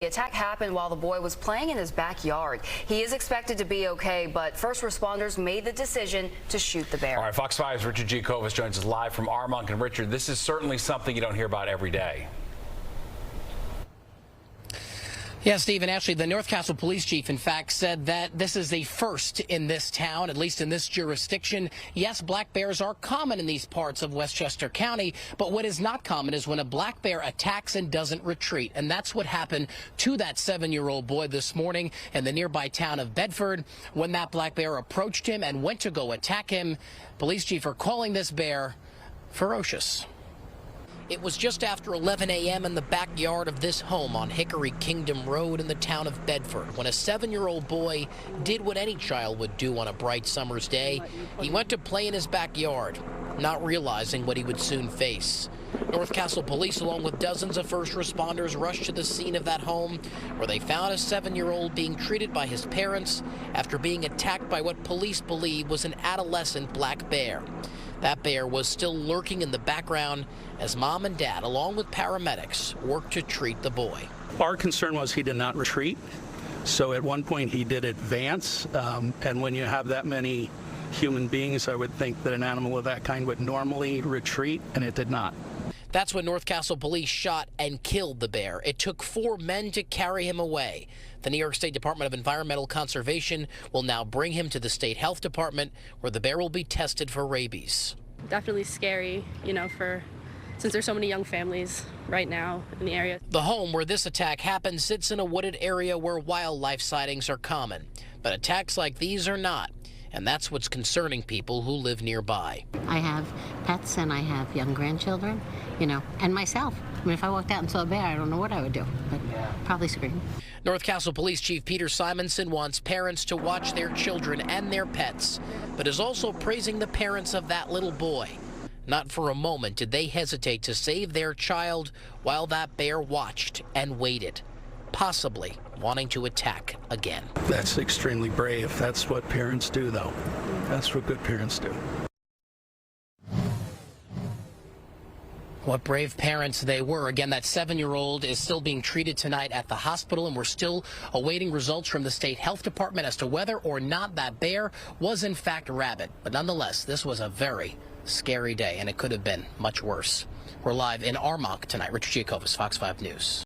The attack happened while the boy was playing in his backyard. He is expected to be okay, but first responders made the decision to shoot the bear. All right, Fox 5's Richard Giacovas joins us live from Armonk. And Richard, this is certainly something you don't hear about every day. Yeah, Steve, and actually the North Castle police chief, in fact, said that this is a first in this town, at least in this jurisdiction. Yes, black bears are common in these parts of Westchester County, but what is not common is when a black bear attacks and doesn't retreat. And that's what happened to that 7-year-old boy this morning in the nearby town of Bedford. When that black bear approached him and went to go attack him, police chief are calling this bear ferocious. It was just after 11 a.m. in the backyard of this home on Hickory Kingdom Road in the town of Bedford when a 7-year-old boy did what any child would do on a bright summer's day. He went to play in his backyard, not realizing what he would soon face. North Castle police, along with dozens of first responders, rushed to the scene of that home where they found a 7-year-old being treated by his parents after being attacked by what police believe was an adolescent black bear. That bear was still lurking in the background as mom and dad, along with paramedics, worked to treat the boy. Our concern was he did not retreat. So at one point he did advance. And when you have that many human beings, I would think that an animal of that kind would normally retreat, and it did not. That's when North Castle police shot and killed the bear. It took 4 men to carry him away. The New York State Department of Environmental Conservation will now bring him to the State Health Department, where the bear will be tested for rabies. Definitely scary, since there's so many young families right now in the area. The home where this attack happened sits in a wooded area where wildlife sightings are common. But attacks like these are not. And that's what's concerning people who live nearby. I have pets and I have young grandchildren, and myself. I mean, if I walked out and saw a bear, I don't know what I would do, but probably scream. North Castle Police Chief Peter Simonson wants parents to watch their children and their pets, but is also praising the parents of that little boy. Not for a moment did they hesitate to save their child while that bear watched and waited, possibly wanting to attack again. That's extremely brave. That's what parents do, though. That's what good parents do. What brave parents they were. Again, that 7-year-old is still being treated tonight at the hospital, and we're still awaiting results from the State Health Department as to whether or not that bear was in fact rabid. But nonetheless, this was a very scary day, and it could have been much worse. We're live in Armonk tonight. Richard Giacovas, Fox 5 News.